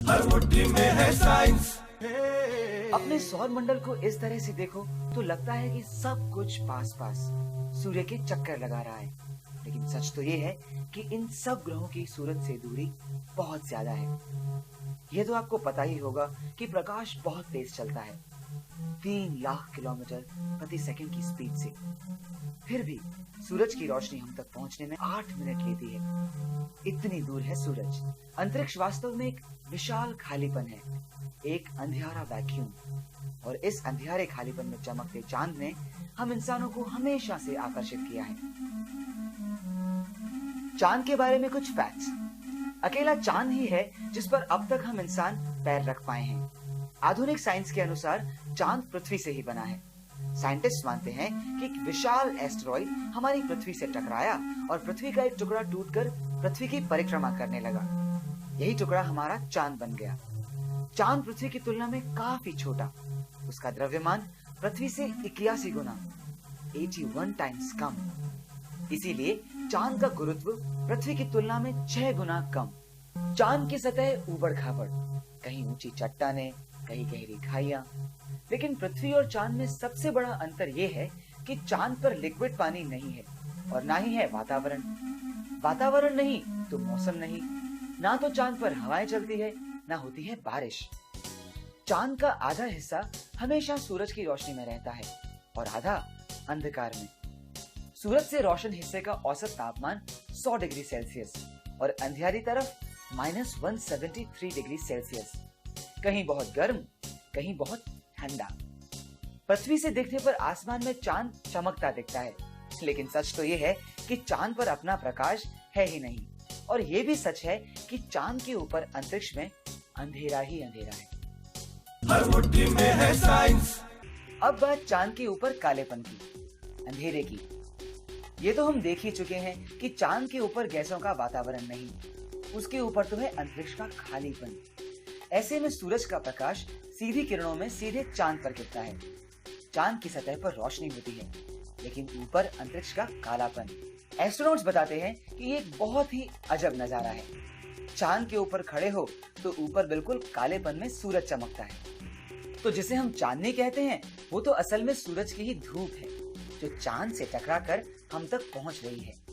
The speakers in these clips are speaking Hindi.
हर मुट्ठी में है साइंस। अपने सौर मंडल को इस तरह से देखो तो लगता है कि सब कुछ पास पास सूर्य के चक्कर लगा रहा है, लेकिन सच तो ये है कि इन सब ग्रहों की सूरज से दूरी बहुत ज्यादा है। ये तो आपको पता ही होगा कि प्रकाश बहुत तेज चलता है, 3 लाख किलोमीटर प्रति सेकंड की स्पीड से। फिर भी सूरज की रोशनी हम तक पहुंचने में 8 मिनट लेती है। इतनी दूर है सूरज। अंतरिक्ष वास्तव में एक विशाल खालीपन है, एक अंधियारा वैक्यूम। और इस अंधियारे खालीपन में चमकते चांद ने हम इंसानों को हमेशा से आकर्षित किया है। चांद के बारे में कुछ फैक्ट्स। अकेला चांद ही है जिस पर अब तक हम इंसान पैर रख पाए हैं। आधुनिक साइंस के अनुसार चांद पृथ्वी से ही बना है। साइंटिस्ट मानते हैं कि एक विशाल एस्टेरॉइड हमारी पृथ्वी से टकराया और पृथ्वी का एक टुकड़ा टूटकर पृथ्वी की परिक्रमा करने लगा। यही टुकड़ा हमारा चांद बन गया। चांद पृथ्वी की तुलना में काफी छोटा, उसका द्रव्यमान पृथ्वी से 81 गुना 81 टाइम्स कम। इसीलिए चांद का गुरुत्व पृथ्वी की तुलना में 6 गुना कम। चांद की सतह ऊबड़ खाबड़, कहीं ऊंची चट्टानें, कहीं गहरी खाइयां। लेकिन पृथ्वी और चांद में सबसे बड़ा अंतर यह है कि चांद पर लिक्विड पानी नहीं है और ना ही है वातावरण। वातावरण नहीं तो मौसम नहीं। ना तो चांद पर हवाएं चलती है, ना होती है बारिश। चांद का आधा हिस्सा हमेशा सूरज की रोशनी में रहता है और आधा अंधकार में। सूरज से रोशन हिस्से का औसत तापमान 100 डिग्री सेल्सियस और अंधियारी तरफ -173 डिग्री सेल्सियस। कहीं बहुत गर्म, कहीं बहुत ठंडा। पृथ्वी से देखने पर आसमान में चांद चमकता दिखता है, लेकिन सच तो ये है कि चांद पर अपना प्रकाश है ही नहीं। और ये भी सच है कि चांद के ऊपर अंतरिक्ष में अंधेरा ही अंधेरा है। हर मुट्ठी में है साइंस। अब बात चांद के ऊपर कालेपन की, अंधेरे की। ये तो हम देख ही चुके हैं कि चांद के ऊपर गैसों का वातावरण नहीं, उसके ऊपर तो है अंतरिक्ष का खालीपन। ऐसे में सूरज का प्रकाश सीधी किरणों में सीधे चांद पर गिरता है। चांद की सतह पर रोशनी होती है, लेकिन ऊपर अंतरिक्ष का कालापन। एस्ट्रोनॉट्स बताते हैं कि ये एक बहुत ही अजब नजारा है। चांद के ऊपर खड़े हो तो ऊपर बिल्कुल कालेपन में सूरज चमकता है। तो जिसे हम चांदनी कहते हैं वो तो असल में सूरज की ही धूप है, जो चांद से टकराकर हम तक पहुंच रही है।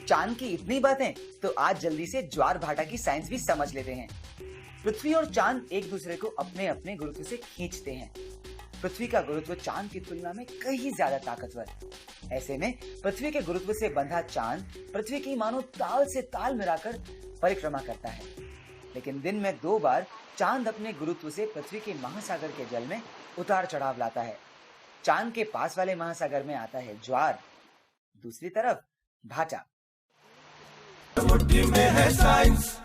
चांद की इतनी बातें, तो आज जल्दी से ज्वार भाटा की साइंस भी समझ लेते हैं। पृथ्वी और चांद एक दूसरे को अपने अपने गुरुत्व से खींचते हैं। पृथ्वी का गुरुत्व चांद की तुलना में कहीं ज्यादा ताकतवर। ऐसे में पृथ्वी के गुरुत्व से बंधा चांद पृथ्वी की मानो ताल से ताल मिलाकर परिक्रमा करता है। लेकिन दिन में 2 बार चांद अपने गुरुत्व से पृथ्वी के महासागर के जल में उतार चढ़ाव लाता है। चांद के पास वाले महासागर में आता है ज्वार, दूसरी तरफ भाटा। मुट्ठी में है साइंस।